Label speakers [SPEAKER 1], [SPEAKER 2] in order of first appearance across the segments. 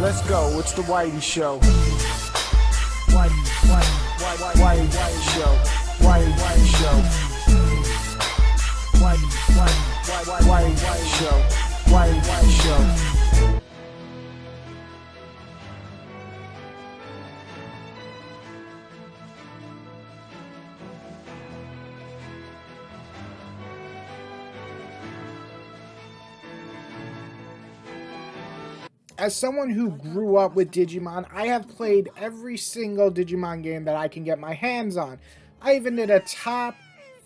[SPEAKER 1] Let's go. It's the Whitey Show.
[SPEAKER 2] Whitey
[SPEAKER 1] Show. Whitey Show. Whitey Show. Whitey Show. As someone who grew up with Digimon, I have played every single Digimon game that I can get my hands on. I even did a top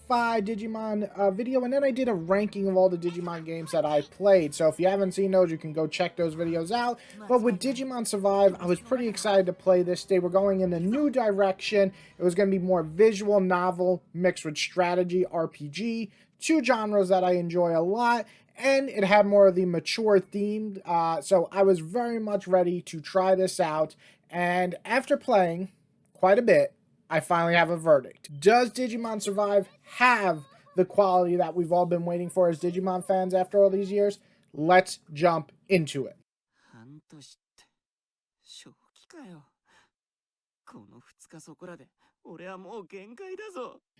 [SPEAKER 1] 5 Digimon video, and then I did a ranking of all the Digimon games that I played. So if you haven't seen those, you can go check those videos out. But with Digimon Survive, I was pretty excited to play this. They were going in a new direction. It was going to be more visual novel mixed with strategy RPG, two genres that I enjoy a lot. And it had more of the mature theme, so I was very much ready to try this out. And after playing quite a bit, I finally have a verdict. Does Digimon Survive have the quality that we've all been waiting for as Digimon fans after all these years? Let's jump into it.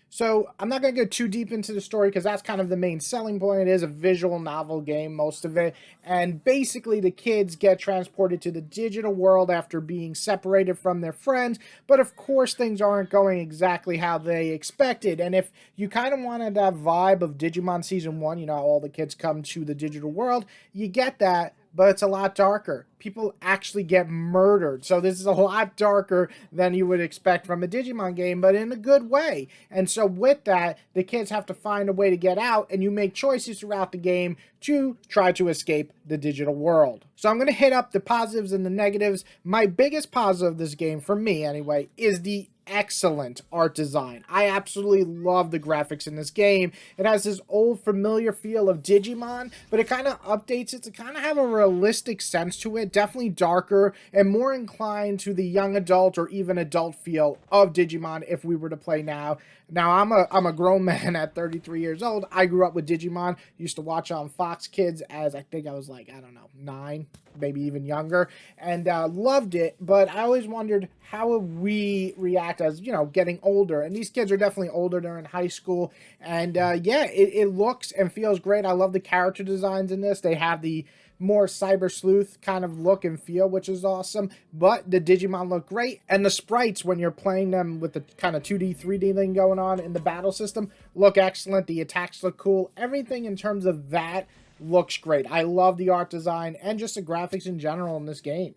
[SPEAKER 1] So, I'm not going to go too deep into the story because that's kind of the main selling point. It is a visual novel game, most of it. And basically, the kids get transported to the digital world after being separated from their friends. But of course, things aren't going exactly how they expected. And if you kind of wanted that vibe of Digimon Season 1, you know, all the kids come to the digital world, you get that. But it's a lot darker. People actually get murdered. So this is a lot darker than you would expect from a Digimon game, but in a good way. And so with that, the kids have to find a way to get out, and you make choices throughout the game to try to escape the digital world. So I'm going to hit up the positives and the negatives. My biggest positive of this game, for me anyway, is the excellent art design. I absolutely love the graphics in this game. It has this old familiar feel of Digimon, but it kind of updates it to kind of have a realistic sense to it. Definitely darker and more inclined to the young adult or even adult feel of Digimon if we were to play now. Now, I'm a grown man at 33 years old. I grew up with Digimon. Used to watch on Fox Kids as I think I was like, I don't know, 9, maybe even younger, and loved it. But I always wondered how would we react as, you know, getting older. And these kids are definitely older. They're in high school. And yeah, it looks and feels great. I love the character designs in this. They have the more cyber sleuth kind of look and feel, which is awesome. But the Digimon look great, and the sprites when you're playing them with the kind of 2D 3D thing going on in the battle system look excellent. The attacks look cool. Everything in terms of that looks great. I love the art design and just the graphics in general in this game.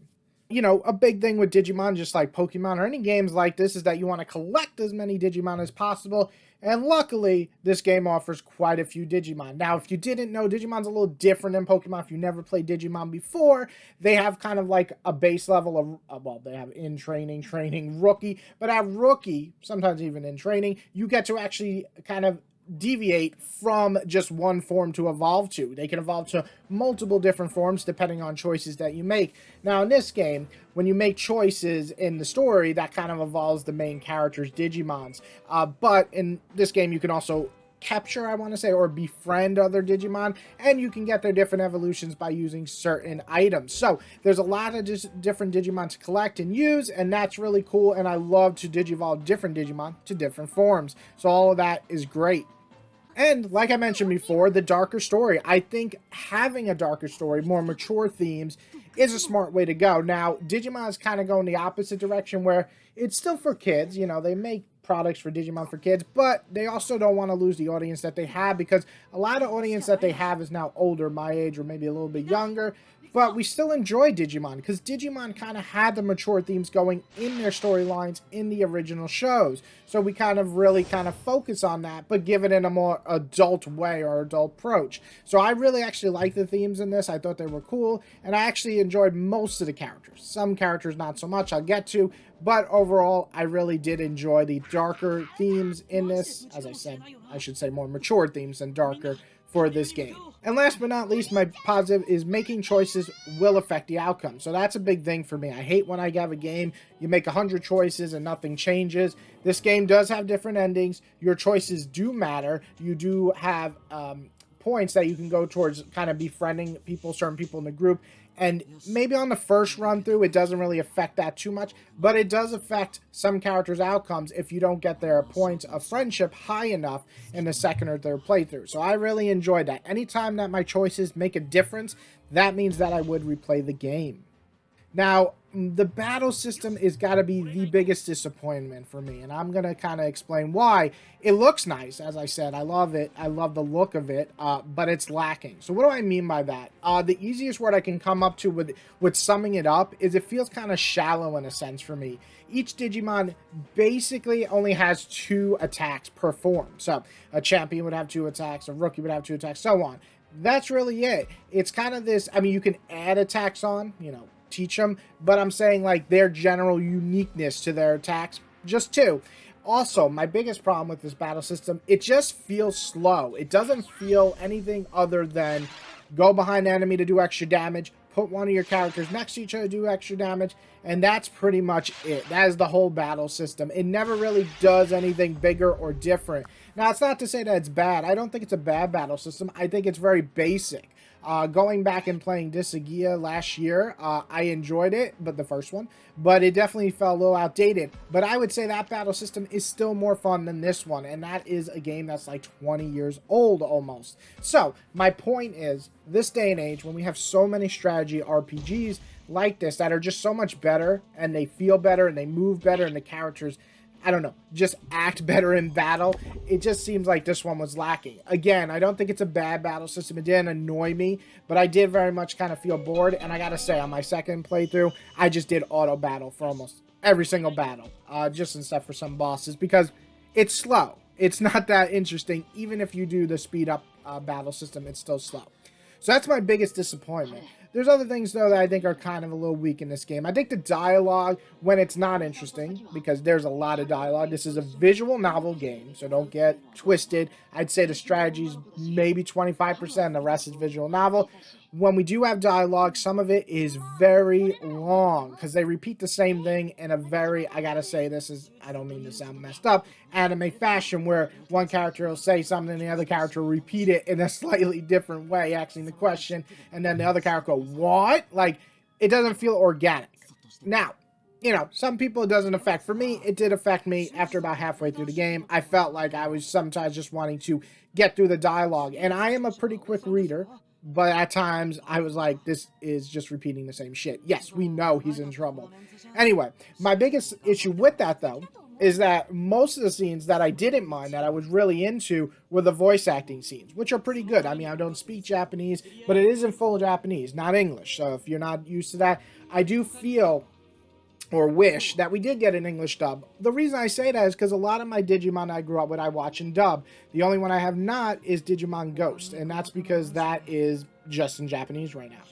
[SPEAKER 1] You know, a big thing with Digimon, just like Pokemon or any games like this, is that you want to collect as many Digimon as possible. And luckily, this game offers quite a few Digimon. Now, if you didn't know, Digimon's a little different than Pokemon. If you never played Digimon before, they have kind of like a base level of, well, they have in training, rookie. But at rookie, sometimes even in training, you get to actually kind of deviate from just one form to evolve to. They can evolve to multiple different forms depending on choices that you make. Now in this game, when you make choices in the story, that kind of evolves the main character's Digimons. But in this game, you can also capture, I want to say, or befriend other Digimon, and you can get their different evolutions by using certain items. So there's a lot of different Digimon to collect and use, and that's really cool. And I love to digivolve different Digimon to different forms. So all of that is great. And like I mentioned before, the darker story. I think having a darker story, more mature themes, is a smart way to go. Now, Digimon is kind of going the opposite direction where it's still for kids. You know, they make products for Digimon for kids, but they also don't want to lose the audience that they have, because a lot of audience that they have is now older, my age, or maybe a little bit younger. But we still enjoy Digimon because Digimon kind of had the mature themes going in their storylines in the original shows. So we kind of really kind of focus on that, but give it in a more adult way or adult approach. So I really actually like the themes in this. I thought they were cool, and I actually enjoyed most of the characters. Some characters not so much, I'll get to, but overall I really did enjoy the darker themes in this. As I said, I should say more mature themes than darker for this game. And last but not least, my positive is making choices will affect the outcome. So that's a big thing for me. I hate when I have a game, you make 100 choices and nothing changes. This game does have different endings. Your choices do matter. You do have points that you can go towards kind of befriending people, certain people in the group. And maybe on the first run through, it doesn't really affect that too much, but it does affect some characters' outcomes if you don't get their points of friendship high enough in the second or third playthrough. So I really enjoyed that. Anytime that my choices make a difference, that means that I would replay the game. Now, the battle system is got to be the biggest disappointment for me, and I'm going to kind of explain why. It looks nice, as I said. I love it. I love the look of it, but it's lacking. So what do I mean by that? The easiest word I can come up to with summing it up is it feels kind of shallow in a sense for me. Each Digimon basically only has 2 attacks per form. So a champion would have 2 attacks, a rookie would have 2 attacks, so on. That's really it. It's kind of this, I mean, you can add attacks on, teach them, but I'm saying like their general uniqueness to their attacks, just 2. Also, my biggest problem with this battle system, it just feels slow. It doesn't feel anything other than go behind the enemy to do extra damage, put one of your characters next to each other to do extra damage, and that's pretty much it. That is the whole battle system. It never really does anything bigger or different. Now, it's not to say that it's bad. I don't think it's a bad battle system. I think it's very basic. Going back and playing Dissigia last year, I enjoyed it, but the first one, but it definitely felt a little outdated. But I would say that battle system is still more fun than this one, and that is a game that's like 20 years old almost. So my point is, this day and age, when we have so many strategy RPGs like this that are just so much better, and they feel better, and they move better, and the characters, I don't know, just act better in battle, it just seems like this one was lacking. Again, I don't think it's a bad battle system. It didn't annoy me, but I did very much kind of feel bored. And I gotta say, on my second playthrough, I just did auto battle for almost every single battle, just except for some bosses, because it's slow. It's not that interesting. Even if you do the speed up battle system, it's still slow. So that's my biggest disappointment. There's other things, though, that I think are kind of a little weak in this game. I think the dialogue, when it's not interesting, because there's a lot of dialogue. This is a visual novel game, so don't get twisted. I'd say the strategy's maybe 25%, the rest is visual novel. When we do have dialogue, some of it is very long, because they repeat the same thing in a very, I gotta say, this is, I don't mean to sound messed up, anime fashion, where one character will say something and the other character will repeat it in a slightly different way, asking the question, and then the other character will go, what? Like, it doesn't feel organic. Now, some people it doesn't affect. For me, it did affect me after about halfway through the game. I felt like I was sometimes just wanting to get through the dialogue, and I am a pretty quick reader. But at times, I was like, this is just repeating the same shit. Yes, we know he's in trouble. Anyway, my biggest issue with that, though, is that most of the scenes that I didn't mind, that I was really into, were the voice acting scenes, which are pretty good. I mean, I don't speak Japanese, but it is in full Japanese, not English. So if you're not used to that, I do feel or wish that we did get an English dub. The reason I say that is because a lot of my Digimon I grew up with, I watch in dub. The only one I have not is Digimon Ghost, and that's because that is just in Japanese right now.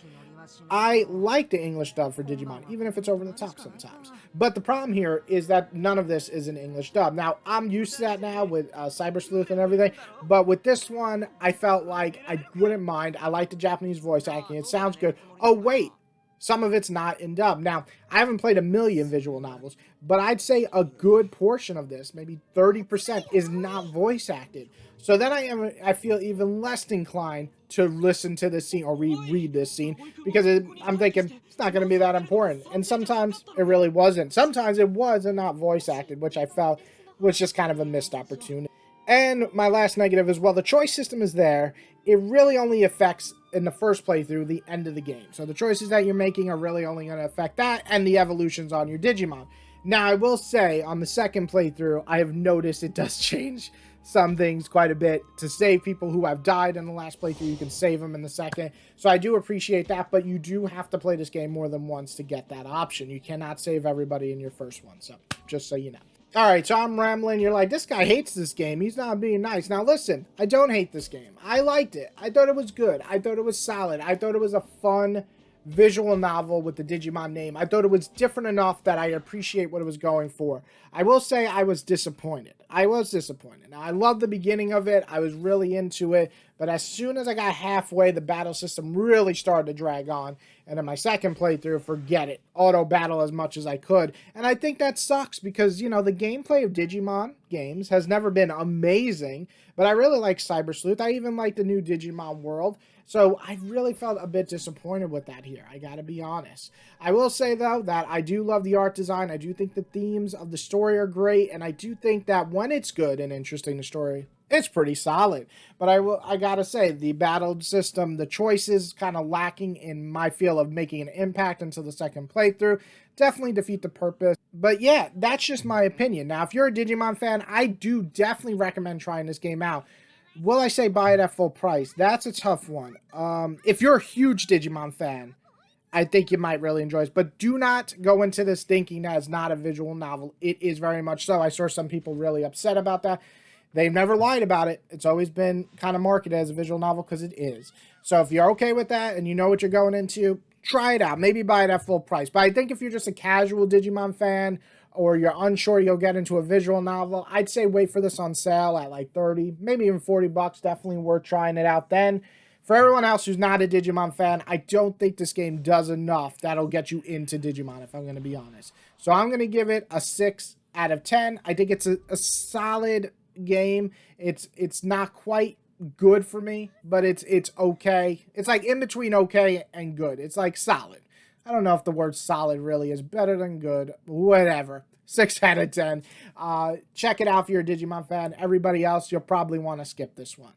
[SPEAKER 1] I like the English dub for Digimon, even if it's over the top sometimes. But the problem here is that none of this is an English dub. Now, I'm used to that now with Cyber Sleuth and everything, but with this one, I felt like I wouldn't mind. I like the Japanese voice acting. It sounds good. Oh, wait. Some of it's not in dub. Now, I haven't played a million visual novels, but I'd say a good portion of this, maybe 30%, is not voice acted. So then I feel even less inclined to listen to this scene or read this scene, because I'm thinking it's not going to be that important. And sometimes it really wasn't. Sometimes it was and not voice acted, which I felt was just kind of a missed opportunity. And my last negative is, well, the choice system is there. It really only affects, in the first playthrough, the end of the game. So the choices that you're making are really only going to affect that and the evolutions on your Digimon. Now, I will say, on the second playthrough, I have noticed it does change some things quite a bit. To save people who have died in the last playthrough, you can save them in the second. So I do appreciate that, but you do have to play this game more than once to get that option. You cannot save everybody in your first one, so just so you know. Alright, so I'm rambling. You're like, this guy hates this game. He's not being nice. Now listen, I don't hate this game. I liked it. I thought it was good. I thought it was solid. I thought it was a fun visual novel with the Digimon name. I thought it was different enough that I appreciate what it was going for. I will say I was disappointed. Now, I loved the beginning of it. I was really into it. But as soon as I got halfway, the battle system really started to drag on. And in my second playthrough, forget it. Auto battle as much as I could. And I think that sucks because, the gameplay of Digimon games has never been amazing. But I really like Cyber Sleuth. I even like the new Digimon world. So I really felt a bit disappointed with that here. I gotta be honest. I will say though that I do love the art design. I do think the themes of the story are great, and I do think that when it's good and interesting, the story it's pretty solid. But I gotta say the battle system, the choices kind of lacking in my feel of making an impact until the second playthrough. Definitely defeat the purpose. But yeah, that's just my opinion. Now, if you're a Digimon fan, I do definitely recommend trying this game out. Will I say buy it at full price? That's a tough one. If you're a huge Digimon fan, I think you might really enjoy this. But do not go into this thinking that it's not a visual novel. It is very much so. I saw some people really upset about that. They've never lied about it. It's always been kind of marketed as a visual novel because it is. So if you're okay with that and you know what you're going into, try it out. Maybe buy it at full price. But I think if you're just a casual Digimon fan or you're unsure you'll get into a visual novel, I'd say wait for this on sale at like 30, maybe even 40 bucks. Definitely worth trying it out then. For everyone else who's not a Digimon fan, I don't think this game does enough that'll get you into Digimon, if I'm going to be honest. So I'm going to give it a 6 out of 10. I think it's a solid game. It's not quite good for me, but it's okay. It's like in between okay and good. It's like solid. I don't know if the word solid really is better than good. Whatever. 6 out of 10. Check it out if you're a Digimon fan. Everybody else, you'll probably want to skip this one.